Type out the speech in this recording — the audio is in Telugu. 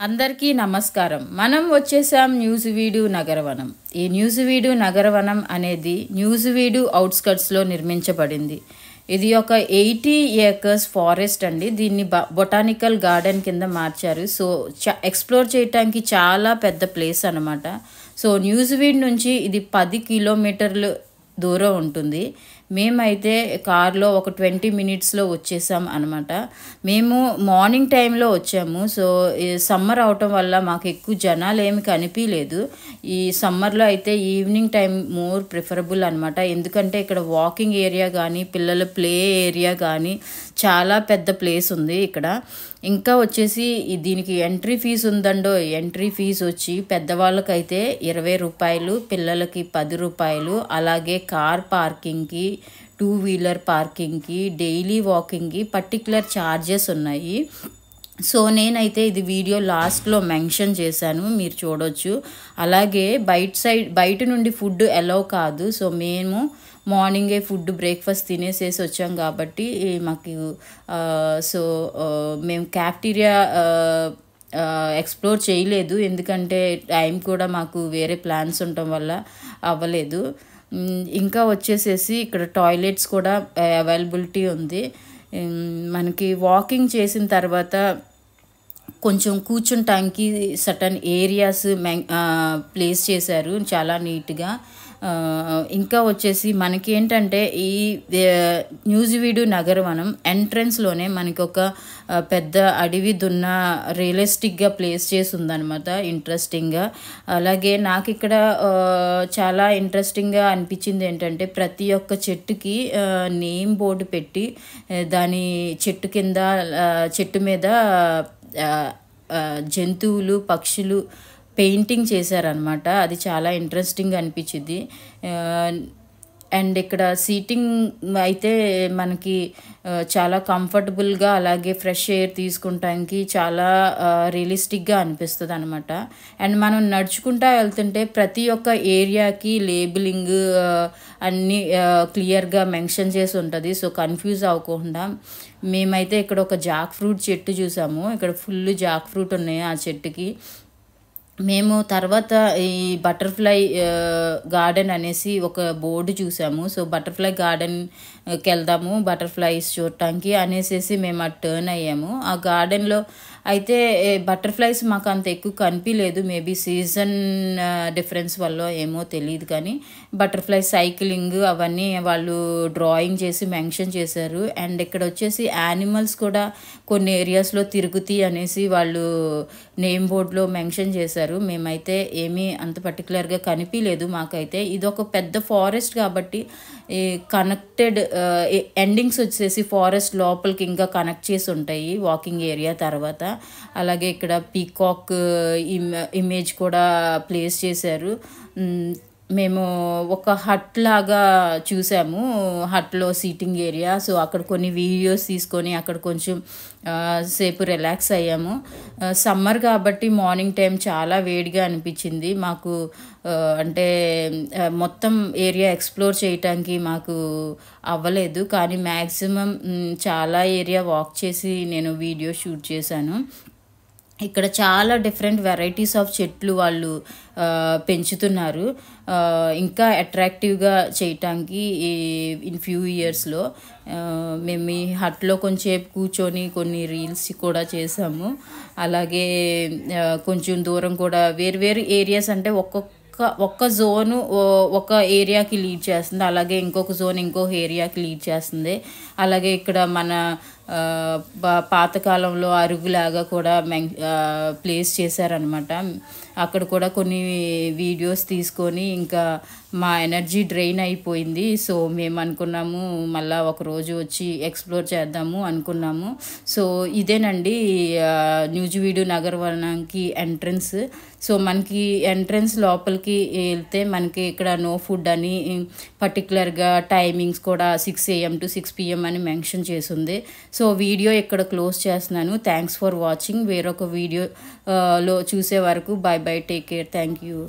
అందరికీ నమస్కారం. మనం వచ్చేసాం న్యూజివీడు నగరవనం. ఈ న్యూజివీడు నగరవనం అనేది న్యూజివీడు అవుట్స్కట్స్లో నిర్మించబడింది. ఇది ఒక 80 ఏకర్స్ ఫారెస్ట్ అండి. దీన్ని బొటానికల్ గార్డెన్ కింద మార్చారు. సో ఎక్స్ప్లోర్ చేయటానికి చాలా పెద్ద ప్లేస్ అనమాట. సో న్యూజివీడ్ నుంచి ఇది 10 కిలోమీటర్లు దూరం ఉంటుంది. మేమైతే కార్లో ఒక 20 మినిట్స్లో వచ్చేసాం అనమాట. మేము మార్నింగ్ టైంలో వచ్చాము. సో సమ్మర్ అవటం వల్ల మాకు ఎక్కువ జనాలు ఏమి కనిపించలేదు. ఈ సమ్మర్లో అయితే ఈవినింగ్ టైం మోర్ ప్రిఫరబుల్ అనమాట. ఎందుకంటే ఇక్కడ వాకింగ్ ఏరియా కానీ పిల్లల ప్లే ఏరియా కానీ చాలా పెద్ద ప్లేస్ ఉంది ఇక్కడ. ఇంకా వచ్చేసి దీనికి ఎంట్రీ ఫీజు ఉందండో. ఎంట్రీ ఫీజు వచ్చి పెద్దవాళ్ళకైతే 20 రూపాయలు, పిల్లలకి 10 రూపాయలు. అలాగే కార్ పార్కింగ్కి, 2 వీలర్ పార్కింగ్కి, డైలీ వాకింగ్కి పర్టికులర్ ఛార్జెస్ ఉన్నాయి. సో నేనైతే ఇది వీడియో లాస్ట్లో మెన్షన్ చేశాను, మీరు చూడొచ్చు. అలాగే బయట నుండి ఫుడ్ అలౌ కాదు. సో మేము మార్నింగే ఫుడ్ బ్రేక్ఫాస్ట్ తినేసేసి వచ్చాం కాబట్టి మాకు మేము క్యాఫ్టీరియా ఎక్స్ప్లోర్ చేయలేదు. ఎందుకంటే టైం కూడా మాకు వేరే ప్లాన్స్ ఉండటం వల్ల అవ్వలేదు. ఇంకా వచ్చేసేసి ఇక్కడ టాయిలెట్స్ కూడా అవైలబిలిటీ ఉంది. మనకి వాకింగ్ చేసిన తర్వాత కొంచెం కూర్చుంటానికి సర్టన్ ఏరియాస్ ప్లేస్ చేశారు చాలా నీట్గా. ఇంకా వచ్చేసి మనకి ఏంటంటే ఈ న్యూజివీడు నగరవనం ఎంట్రన్స్లోనే మనకి ఒక పెద్ద అడవి దున్న రియలిస్టిక్గా ప్లేస్ చేసి ఉందన్నమాట, ఇంట్రెస్టింగ్గా. అలాగే నాకు ఇక్కడ చాలా ఇంట్రెస్టింగ్గా అనిపించింది ఏంటంటే ప్రతి ఒక్క చెట్టుకి నేమ్ బోర్డు పెట్టి దాని చెట్టు మీద జంతువులు, పక్షులు పెయింటింగ్ చేశారనమాట. అది చాలా ఇంట్రెస్టింగ్ అనిపించింది. అండ్ ఇక్కడ సీటింగ్ అయితే మనకి చాలా కంఫర్టబుల్గా, అలాగే ఫ్రెష్ ఎయిర్ తీసుకుంటానికి చాలా రియలిస్టిక్గా అనిపిస్తుంది అనమాట. అండ్ మనం నడుచుకుంటూ వెళ్తుంటే ప్రతి ఒక్క ఏరియాకి లేబులింగ్ అన్నీ క్లియర్గా మెన్షన్ చేసి ఉంటుంది. సో కన్ఫ్యూజ్ అవ్వకుండా మేమైతే ఇక్కడ ఒక జాక్ ఫ్రూట్ చెట్టు చూసాము. ఇక్కడ ఫుల్ జాక్ ఫ్రూట్ ఉన్నాయి ఆ చెట్టుకి. మేము తర్వాత ఈ బటర్ఫ్లై గార్డెన్ అనేసి ఒక బోర్డు చూసాము. సో బటర్ఫ్లై గార్డెన్కి వెళ్దాము బటర్ఫ్లైస్ చూడటానికి అనేసి మేము అటు టర్న్ అయ్యాము. ఆ గార్డెన్లో అయితే బటర్ఫ్లైస్ మాకు అంత ఎక్కువ కనిపించలేదు. మేబీ సీజన్ డిఫరెన్స్ వల్ల ఏమో తెలియదు, కానీ బటర్ఫ్లై సైక్లింగ్ అవన్నీ వాళ్ళు డ్రాయింగ్ చేసి మెన్షన్ చేశారు. అండ్ ఇక్కడ వచ్చేసి యానిమల్స్ కూడా కొన్ని ఏరియాస్లో తిరుగుతాయి అనేసి వాళ్ళు నేమ్ బోర్డులో మెన్షన్ చేశారు. మేమైతే ఏమీ అంత పర్టికులర్గా కనిపించలేదు మాకైతే. ఇది ఒక పెద్ద ఫారెస్ట్ కాబట్టి కనెక్టెడ్ ఎండింగ్స్ వచ్చేసి ఫారెస్ట్ లోపలికి ఇంకా కనెక్ట్ చేసి ఉంటాయి వాకింగ్ ఏరియా తర్వాత. అలాగే ఇక్కడ పీకాక్ ఇమేజ్ కూడా ప్లేస్ చేశారు. మేము ఒక హట్ లాగా చూసాము, హట్లో సీటింగ్ ఏరియా. సో అక్కడ కొన్ని వీడియోస్ తీసుకొని అక్కడ కొంచెం సేపు రిలాక్స్ అయ్యాము. సమ్మర్ కాబట్టి మార్నింగ్ టైం చాలా వేడిగా అనిపించింది మాకు. అంటే మొత్తం ఏరియా ఎక్స్ప్లోర్ చేయటానికి మాకు అవ్వలేదు, కానీ మ్యాక్సిమం చాలా ఏరియా వాక్ చేసి నేను వీడియో షూట్ చేశాను. ఇక్కడ చాలా డిఫరెంట్ వెరైటీస్ ఆఫ్ చెట్లు వాళ్ళు పెంచుతున్నారు ఇంకా అట్రాక్టివ్గా చేయటానికి ఇన్ ఫ్యూ ఇయర్స్లో. మేము ఈ హట్లో కొంచెంసేపు కూర్చొని కొన్ని రీల్స్ కూడా చేసాము. అలాగే కొంచెం దూరం కూడా వేరు ఏరియాస్, అంటే ఒక్క జోను ఒక ఏరియాకి లీడ్ చేస్తుంది, అలాగే ఇంకొక జోన్ ఇంకొక ఏరియాకి లీడ్ చేస్తుంది. అలాగే ఇక్కడ మన పాతకాలంలో అరుగులాగా కూడా ప్లేస్ చేశారనమాట. అక్కడ కూడా కొన్ని వీడియోస్ తీసుకొని ఇంకా మా ఎనర్జీ డ్రైన్ అయిపోయింది. సో మేము అనుకున్నాము మళ్ళీ ఒకరోజు వచ్చి ఎక్స్ప్లోర్ చేద్దాము అనుకున్నాము. సో ఇదేనండి న్యూజివీడు నగరవనానికి ఎంట్రన్స్. సో మనకి ఎంట్రన్స్ లోపలికి వెళ్తే మనకి ఇక్కడ నో ఫుడ్ అని పర్టికులర్గా టైమింగ్స్ కూడా 6 AM to 6 PM అని మెన్షన్ చేసింది. సో వీడియో ఇక్కడ క్లోజ్ చేస్తున్నాను. Thanks for watching. వేరొక వీడియోలో చూసే వరకు by by, take care, thank you.